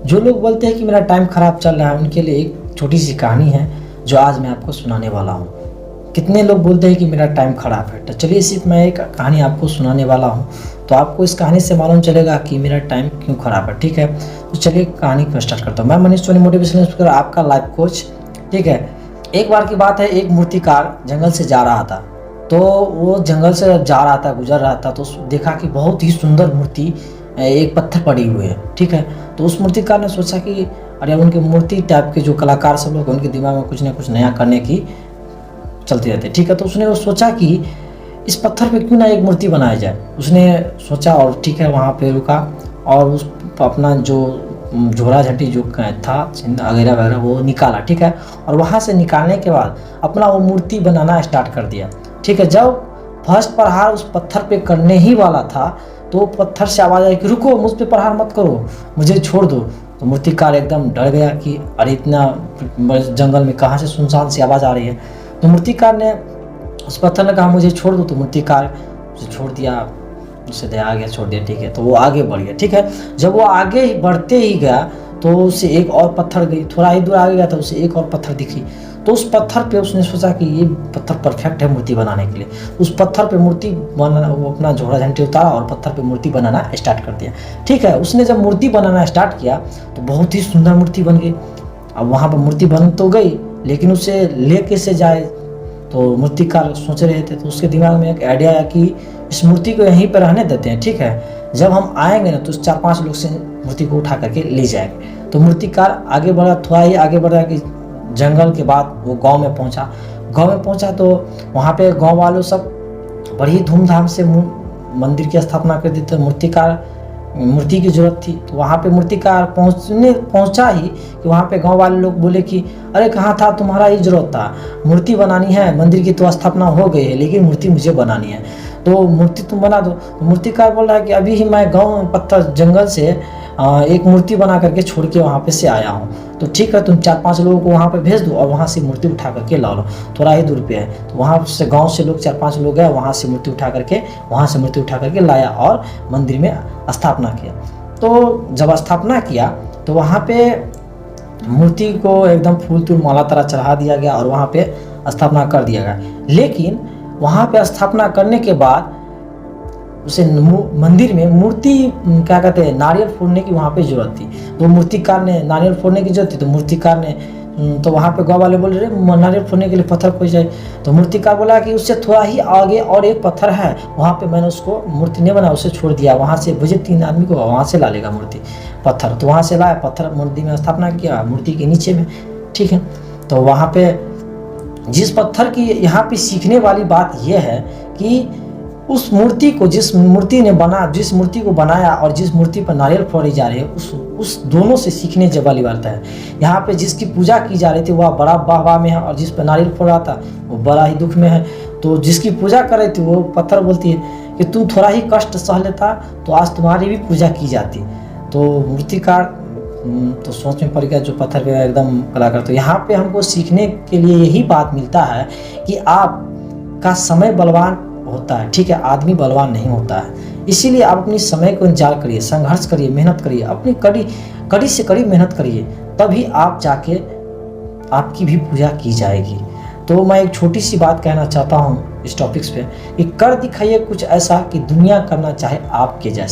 जो लोग बोलते हैं कि मेरा टाइम ख़राब चल रहा है, उनके लिए एक छोटी सी कहानी है जो आज मैं आपको सुनाने वाला हूँ। कितने लोग बोलते हैं कि मेरा टाइम ख़राब है, तो चलिए सिर्फ मैं एक कहानी आपको सुनाने वाला हूँ, तो आपको इस कहानी से मालूम चलेगा कि मेरा टाइम क्यों ख़राब है। ठीक है, तो चलिए कहानी को स्टार्ट करता हूँ। मैं मनीष सोनी, मोटिवेशनल स्पीकर, आपका लाइफ कोच। ठीक है, एक बार की बात है, एक मूर्तिकार जंगल से जा रहा था। तो वो जंगल से जा रहा था, गुजर रहा था, तो देखा कि बहुत ही सुंदर मूर्ति एक पत्थर पड़ी हुई है। ठीक है, तो उस मूर्तिकार ने सोचा कि अरे उनके मूर्ति टाइप के जो कलाकार सब लोग, उनके दिमाग में कुछ ना कुछ नया करने की चलती रहती है। ठीक है, तो उसने वो सोचा कि इस पत्थर पे क्यों ना एक मूर्ति बनाया जाए। उसने सोचा और ठीक है वहाँ पे रुका और उस अपना जो झोरा झंटी जो था वगैरह वगैरह वो निकाला। ठीक है, और वहाँ से निकालने के बाद अपना वो मूर्ति बनाना स्टार्ट कर दिया। ठीक है, जब फर्स्ट प्रहार उस पत्थर पे करने ही वाला था तो पत्थर से आवाज़ आई कि रुको, मुझ पे प्रहार मत करो, मुझे छोड़ दो। तो मूर्तिकार एकदम डर गया कि अरे इतना जंगल में कहाँ से सुनसान सी आवाज़ आ रही है। तो मूर्तिकार ने उस पत्थर ने कहा मुझे छोड़ दो, तो मूर्तिकार उसे छोड़ दिया, उससे दया आ गया, छोड़ दिया। ठीक है, तो वो आगे बढ़ गया। ठीक है, जब वो आगे बढ़ते ही गया तो उसे एक और पत्थर गई, थोड़ा ही दूर आगे गया तो उसे एक और पत्थर दिखी। तो उस पत्थर पे उसने सोचा कि ये पत्थर परफेक्ट है मूर्ति बनाने के लिए। उस पत्थर पे मूर्ति बनाना, वो अपना झोड़ा झंटी उतारा और पत्थर पे मूर्ति बनाना स्टार्ट कर दिया। ठीक है, उसने जब मूर्ति बनाना स्टार्ट किया तो बहुत ही सुंदर मूर्ति बन गई। अब वहाँ पर मूर्ति बन तो गई, लेकिन उसे ले कैसे जाए, तो मूर्तिकार सोच रहे थे। तो उसके दिमाग में एक आइडिया आया कि इस मूर्ति को यहीं पर रहने देते हैं। ठीक है, जब हम आएंगे ना तो 4-5 लोग से मूर्ति को उठा करके ले जाएंगे। तो मूर्तिकार आगे बढ़ा, थोड़ा ही आगे बढ़ा कि जंगल के बाद वो गांव में पहुंचा। गांव में पहुंचा तो वहाँ पे गांव वालों सब बड़ी धूमधाम से मंदिर की स्थापना कर दी। तो मूर्ति की जरूरत थी, तो वहाँ पे मूर्तिकार पहुंचा ही कि वहाँ पे गांव वाले लोग बोले कि अरे कहाँ था, तुम्हारा ही जरूरत था, मूर्ति बनानी है, मंदिर की तो स्थापना हो गई है लेकिन मूर्ति मुझे बनानी है, तो मूर्ति तुम बना दो। तो मूर्तिकार बोल रहा है कि अभी ही मैं गाँव पत्थर जंगल से एक मूर्ति बना करके छोड़ के वहाँ पे से आया हूँ। तो ठीक है, तुम 4-5 लोगों को वहाँ पे भेज दो और वहाँ से मूर्ति उठा करके ला लो, थोड़ा ही दूर पे है। तो वहाँ से गांव से लोग 4-5 लोग गए, वहाँ से मूर्ति उठा करके लाया और मंदिर में स्थापना किया। तो जब स्थापना किया तो वहाँ पे मूर्ति को एकदम फूल तूल माला तरह चढ़ा दिया गया और वहाँ पे स्थापना कर दिया गया। लेकिन वहाँ पे स्थापना करने के बाद उसे मंदिर में मूर्ति क्या कहते हैं, नारियल फोड़ने की वहाँ पे जरूरत थी। तो मूर्तिकार ने नारियल फोड़ने की जरूरत थी, तो मूर्तिकार ने तो वहाँ पे गाँव वाले बोल रहे नारियल फोड़ने के लिए पत्थर खोज जाए। तो मूर्तिकार बोला कि उससे थोड़ा ही आगे और एक पत्थर है, वहाँ पे मैंने उसको मूर्ति नहीं बना, उसे छोड़ दिया, वहाँ से भेजे 3 आदमी को, वहाँ से ला लेगा मूर्ति पत्थर। तो वहाँ से लाया पत्थर, मूर्ति में स्थापना किया मूर्ति के नीचे में। ठीक है, तो वहाँ पे जिस पत्थर की यहाँ पे सीखने वाली बात यह है कि उस मूर्ति को जिस मूर्ति को बनाया और जिस मूर्ति पर नारियल फोड़ी जा रही है, उस दोनों से सीखने वाली बात है। यहाँ पे जिसकी पूजा की जा रही थी वह बड़ा वाह में है और जिस पर नारियल फोड़ रहा था वो बड़ा ही दुख में है। तो जिसकी पूजा कर रही थी वो पत्थर बोलती है कि तुम थोड़ा ही कष्ट सह लेता तो आज तुम्हारी भी पूजा की जाती। तो मूर्तिकार तो सोच में पड़ गया, जो पत्थर पे एकदम कलाकार। तो यहाँ पे हमको सीखने के लिए यही बात मिलता है कि आपका समय बलवान होता है। ठीक है, आदमी बलवान नहीं होता है। इसीलिए आप अपनी समय को इंतजार करिए, संघर्ष करिए, मेहनत करिए, अपनी कड़ी से कड़ी मेहनत करिए, तभी आप जाके आपकी भी पूजा की जाएगी। तो मैं एक छोटी सी बात कहना चाहता हूँ इस टॉपिक्स पे कि कर दिखाइए कुछ ऐसा कि दुनिया करना चाहे आपके जैसा।